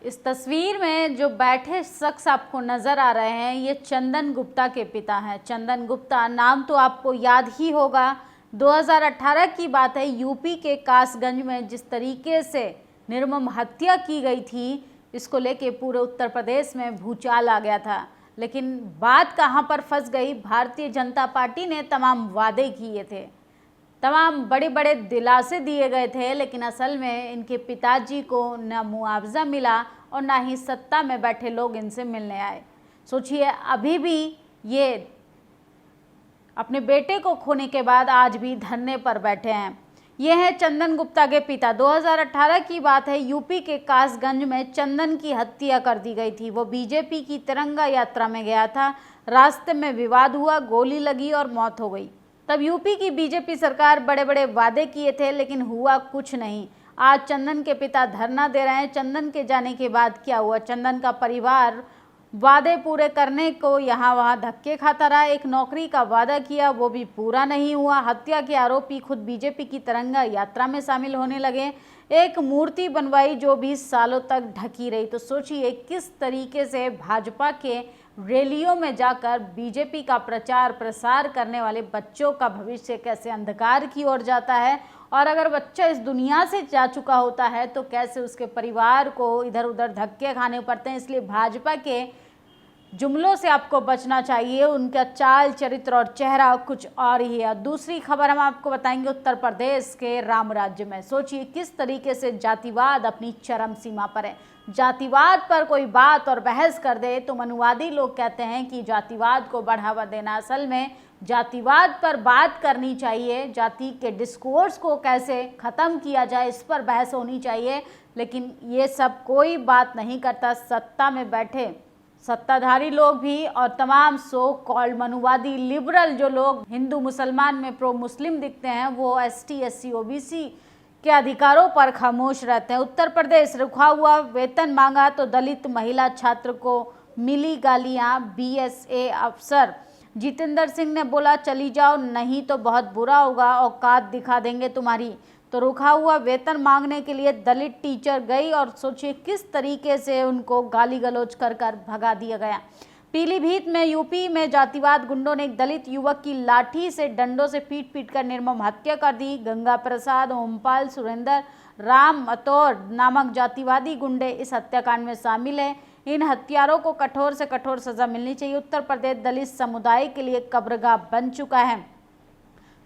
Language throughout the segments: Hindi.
इस तस्वीर में जो बैठे शख्स आपको नजर आ रहे हैं ये चंदन गुप्ता के पिता हैं। चंदन गुप्ता नाम तो आपको याद ही होगा। 2018 की बात है, यूपी के कासगंज में जिस तरीके से निर्मम हत्या की गई थी, इसको लेके पूरे उत्तर प्रदेश में भूचाल आ गया था। लेकिन बात कहां पर फंस गई, भारतीय जनता पार्टी ने तमाम वादे किए थे, तमाम बड़े बड़े दिलासे दिए गए थे, लेकिन असल में इनके पिताजी को न मुआवजा मिला और ना ही सत्ता में बैठे लोग इनसे मिलने आए। सोचिए, अभी भी ये अपने बेटे को खोने के बाद आज भी धरने पर बैठे हैं। ये है चंदन गुप्ता के पिता। 2018 की बात है, यूपी के कासगंज में चंदन की हत्या कर दी गई थी। वो बीजेपी की तिरंगा यात्रा में गया था, रास्ते में विवाद हुआ, गोली लगी और मौत हो गई। तब यूपी की बीजेपी सरकार बड़े बड़े वादे किए थे, लेकिन हुआ कुछ नहीं। आज चंदन के पिता धरना दे रहे हैं। चंदन के जाने के बाद क्या हुआ? चंदन का परिवार वादे पूरे करने को यहाँ वहाँ धक्के खाता रहा। एक नौकरी का वादा किया, वो भी पूरा नहीं हुआ। हत्या के आरोपी खुद बीजेपी की तिरंगा यात्रा में शामिल होने लगे। एक मूर्ति बनवाई जो 20 सालों तक ढकी रही। तो सोचिए किस तरीके से भाजपा के रैलियों में जाकर बीजेपी का प्रचार प्रसार करने वाले बच्चों का भविष्य कैसे अंधकार की ओर जाता है। और अगर बच्चा इस दुनिया से जा चुका होता है तो कैसे उसके परिवार को इधर उधर धक्के खाने पड़ते हैं। इसलिए भाजपा के जुमलों से आपको बचना चाहिए। उनका चाल चरित्र और चेहरा कुछ और ही है। दूसरी खबर हम आपको बताएंगे उत्तर प्रदेश के राम राज्य में। सोचिए किस तरीके से जातिवाद अपनी चरम सीमा पर है। जातिवाद पर कोई बात और बहस कर दे तो मनुवादी लोग कहते हैं कि जातिवाद को बढ़ावा देना। असल में जातिवाद पर बात करनी चाहिए, जाति के डिस्कोर्स को कैसे ख़त्म किया जाए इस पर बहस होनी चाहिए। लेकिन ये सब कोई बात नहीं करता। सत्ता में बैठे सत्ताधारी लोग भी और तमाम सो कॉल्ड मनुवादी लिबरल जो लोग हिंदू मुसलमान में प्रो मुस्लिम दिखते हैं, वो एसटी एससी ओबीसी के अधिकारों पर खामोश रहते हैं। उत्तर प्रदेश, रुका हुआ वेतन मांगा तो दलित महिला छात्र को मिली गालियां। बीएसए अफसर जितेंद्र सिंह ने बोला चली जाओ नहीं तो बहुत बुरा होगा, औकात दिखा देंगे तुम्हारी। तो रुका हुआ वेतन मांगने के लिए दलित टीचर गई और सोचिए किस तरीके से उनको गाली गलौज कर भगा दिया गया। पीलीभीत में यूपी में जातिवाद गुंडों ने एक दलित युवक की लाठी से डंडों से पीट पीट कर निर्मम हत्या कर दी। गंगा प्रसाद, ओमपाल, सुरेंद्र, राम अतौर नामक जातिवादी गुंडे इस हत्याकांड में शामिल हैं। इन हत्यारों को कठोर से कठोर सजा मिलनी चाहिए। उत्तर प्रदेश दलित समुदाय के लिए कब्रगाह बन चुका है।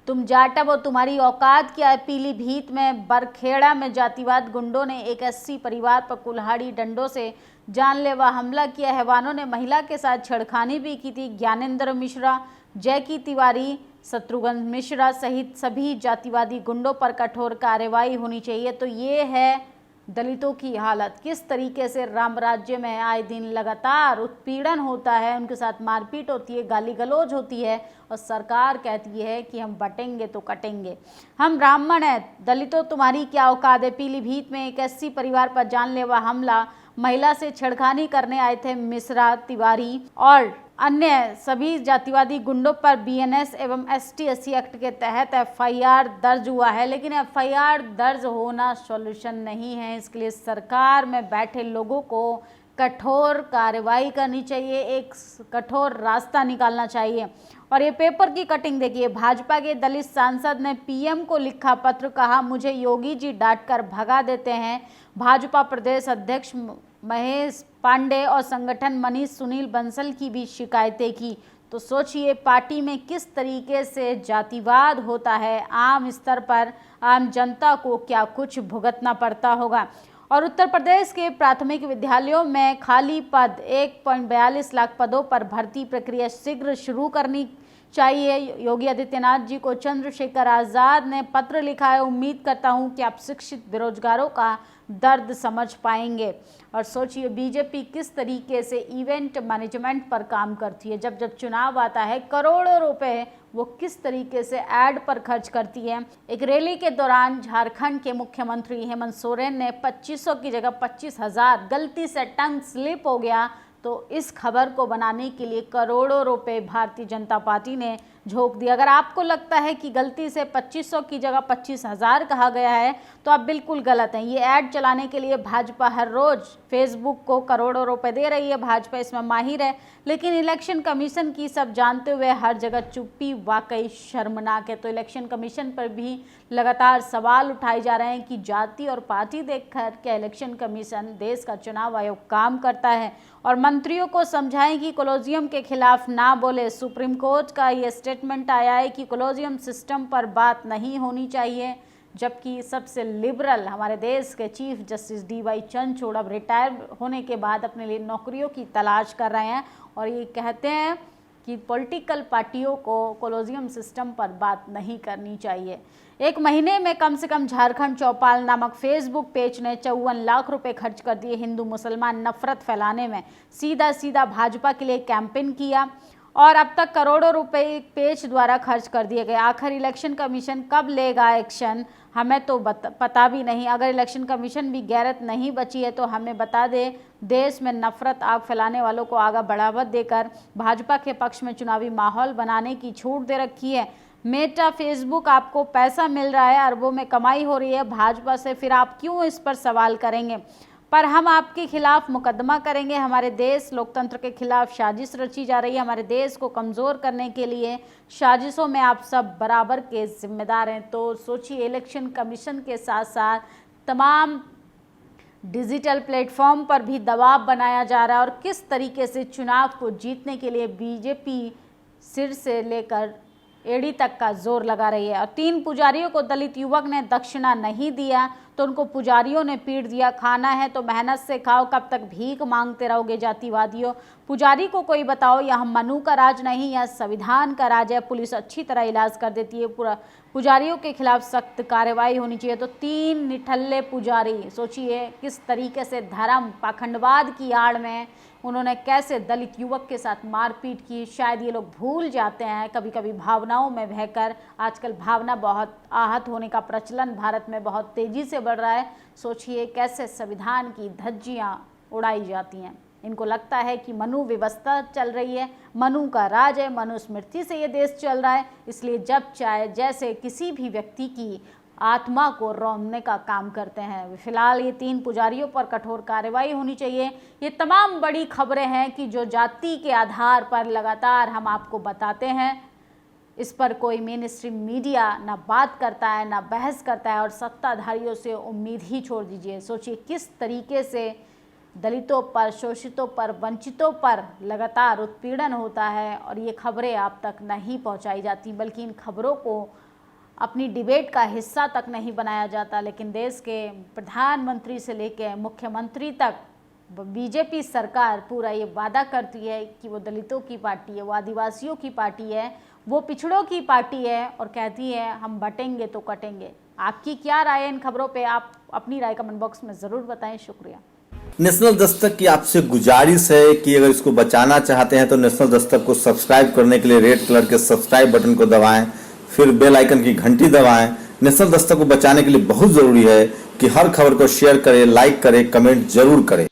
तुम जाटव हो, तुम्हारी औकात क्या है? पीलीभीत में बरखेड़ा में जातिवाद गुंडों ने एक एससी परिवार पर कुल्हाड़ी डंडों से जानलेवा हमला किया। हैवानों ने महिला के साथ छेड़खानी भी की थी। ज्ञानेंद्र मिश्रा, जैकी तिवारी, शत्रुघ्न मिश्रा सहित सभी जातिवादी गुंडों पर कठोर कार्रवाई होनी चाहिए। तो ये है दलितों की हालत। किस तरीके से राम राज्य में आए दिन लगातार उत्पीड़न होता है, उनके साथ मारपीट होती है, गाली गलौज होती है और सरकार कहती है कि हम बटेंगे तो कटेंगे, हम ब्राह्मण हैं, दलितों तुम्हारी क्या औकात है। पीलीभीत में एक एससी परिवार पर जानलेवा हमला, महिला से छेड़खानी करने आए थे मिश्रा, तिवारी और अन्य सभी जातिवादी गुंडों पर बीएनएस एवं एसटी एससी एक्ट के तहत एफआईआर दर्ज हुआ है। लेकिन एफआईआर दर्ज होना सॉल्यूशन नहीं है। इसके लिए सरकार में बैठे लोगों को कठोर कार्रवाई करनी चाहिए, एक कठोर रास्ता निकालना चाहिए। और ये पेपर की कटिंग देखिए, भाजपा के दलित सांसद ने पीएम को लिखा पत्र, कहा मुझे योगी जी डांट कर भगा देते हैं। भाजपा प्रदेश अध्यक्ष महेश पांडे और संगठन मनीष सुनील बंसल की भी शिकायतें की। तो सोचिए पार्टी में किस तरीके से जातिवाद होता है। आम स्तर पर आम जनता को क्या कुछ भुगतना पड़ता होगा। और उत्तर प्रदेश के प्राथमिक विद्यालयों में खाली पद 1.42 लाख पदों पर भर्ती प्रक्रिया शीघ्र शुरू करनी चाहिए। योगी आदित्यनाथ जी को चंद्रशेखर आजाद ने पत्र लिखा है। उम्मीद करता हूं कि आप शिक्षित बेरोजगारों का दर्द समझ पाएंगे। और सोचिए बीजेपी किस तरीके से इवेंट मैनेजमेंट पर काम करती है। जब जब चुनाव आता है करोड़ों रुपए वो किस तरीके से ऐड पर खर्च करती है। एक रैली के दौरान झारखंड के मुख्यमंत्री हेमंत सोरेन ने 2500 की जगह 25,000 गलती से टंग स्लिप हो गया। तो इस खबर को बनाने के लिए करोड़ों रुपए भारतीय जनता पार्टी ने झोंक दिया। अगर आपको लगता है कि गलती से 2500 की जगह 25,000 कहा गया है तो आप बिल्कुल गलत हैं। ये ऐड चलाने के लिए भाजपा हर रोज फेसबुक को करोड़ों रुपए दे रही है, भाजपा इसमें माहिर है, लेकिन इलेक्शन कमीशन की सब जानते हुए हर जगह चुप्पी वाकई शर्मनाक है। तो इलेक्शन कमीशन पर भी लगातार सवाल उठाए जा रहे हैं कि जाति और पार्टी देखकर क्या इलेक्शन कमीशन देश का चुनाव आयोग काम करता है, और मंत्रियों को समझाएं कि कॉलेजियम के खिलाफ ना बोले। सुप्रीम कोर्ट का ये स्टेटमेंट आया है कि कॉलेजियम सिस्टम पर बात नहीं होनी चाहिए, जबकि सबसे लिबरल हमारे देश के चीफ जस्टिस DY चंद्रचूड़ अब रिटायर होने के बाद अपने लिए नौकरियों की तलाश कर रहे हैं और ये कहते हैं कि पॉलिटिकल पार्टियों को कॉलेजियम सिस्टम पर बात नहीं करनी चाहिए। एक महीने में कम से कम झारखंड चौपाल नामक फेसबुक पेज ने 54 लाख रुपए खर्च कर दिए हिंदू मुसलमान नफरत फैलाने में। सीधा भाजपा के लिए कैंपेन किया और अब तक करोड़ों रुपए पेज द्वारा खर्च कर दिए गए। आखिर इलेक्शन कमीशन कब लेगा एक्शन, हमें तो पता भी नहीं। अगर इलेक्शन कमीशन भी गैरत नहीं बची है तो हमें बता दे। देश में नफरत आग फैलाने वालों को आगे बढ़ावा देकर भाजपा के पक्ष में चुनावी माहौल बनाने की छूट दे रखी है। मेटा फेसबुक आपको पैसा मिल रहा है, अरबों में कमाई हो रही है भाजपा से, फिर आप क्यों इस पर सवाल करेंगे? पर हम आपके खिलाफ मुकदमा करेंगे। हमारे देश लोकतंत्र के खिलाफ साजिश रची जा रही है। हमारे देश को कमज़ोर करने के लिए साजिशों में आप सब बराबर के जिम्मेदार हैं। तो सोचिए, इलेक्शन कमीशन के साथ साथ तमाम डिजिटल प्लेटफॉर्म पर भी दबाव बनाया जा रहा है और किस तरीके से चुनाव को जीतने के लिए बीजेपी सिर से लेकर एड़ी तक का जोर लगा रही है। और 3 पुजारियों को दलित युवक ने दक्षिणा नहीं दिया तो उनको पुजारियों ने पीट दिया। खाना है तो मेहनत से खाओ, कब तक भीख मांगते रहोगे जातिवादियों। पुजारी को कोई बताओ, यह मनु का राज नहीं, यह संविधान का राज है। पुलिस अच्छी तरह इलाज कर देती है। पूरा पुजारियों के खिलाफ सख्त कार्रवाई होनी चाहिए। तो 3 निठल्ले पुजारी, सोचिए किस तरीके से धर्म पाखंडवाद की आड़ में उन्होंने कैसे दलित युवक के साथ मारपीट की। शायद ये लोग भूल जाते हैं कभी कभी भावनाओं में बहकर। आजकल भावना बहुत आहत होने का प्रचलन भारत में बहुत तेज़ी से बढ़ रहा है। सोचिए कैसे संविधान की धज्जियाँ उड़ाई जाती हैं। इनको लगता है कि मनु व्यवस्था चल रही है, मनु का राज है, मनुस्मृति से ये देश चल रहा है, इसलिए जब चाहे जैसे किसी भी व्यक्ति की आत्मा को रौंदने का काम करते हैं। फिलहाल ये 3 पुजारियों पर कठोर कार्रवाई होनी चाहिए। ये तमाम बड़ी खबरें हैं कि जो जाति के आधार पर लगातार हम आपको बताते हैं, इस पर कोई मेन स्ट्रीम मीडिया ना बात करता है ना बहस करता है और सत्ताधारियों से उम्मीद ही छोड़ दीजिए। सोचिए किस तरीके से दलितों पर, शोषितों पर, वंचितों पर लगातार उत्पीड़न होता है और ये खबरें आप तक नहीं पहुंचाई जाती, बल्कि इन खबरों को अपनी डिबेट का हिस्सा तक नहीं बनाया जाता। लेकिन देश के प्रधानमंत्री से लेकर मुख्यमंत्री तक बीजेपी सरकार पूरा ये वादा करती है कि वो दलितों की पार्टी है, वो आदिवासियों की पार्टी है, वो पिछड़ों की पार्टी है और कहती है हम बटेंगे तो कटेंगे। आपकी क्या राय है इन खबरों पे? आप अपनी राय कमेंट बॉक्स में ज़रूर बताएं। शुक्रिया। नेशनल दस्तक की आपसे गुजारिश है कि अगर इसको बचाना चाहते हैं तो नेशनल दस्तक को सब्सक्राइब करने के लिए रेड कलर के सब्सक्राइब बटन को दबाएं, फिर बेल आइकन की घंटी दबाएं। नेशनल दस्तक को बचाने के लिए बहुत जरूरी है कि हर खबर को शेयर करें, लाइक करें, कमेंट जरूर करें।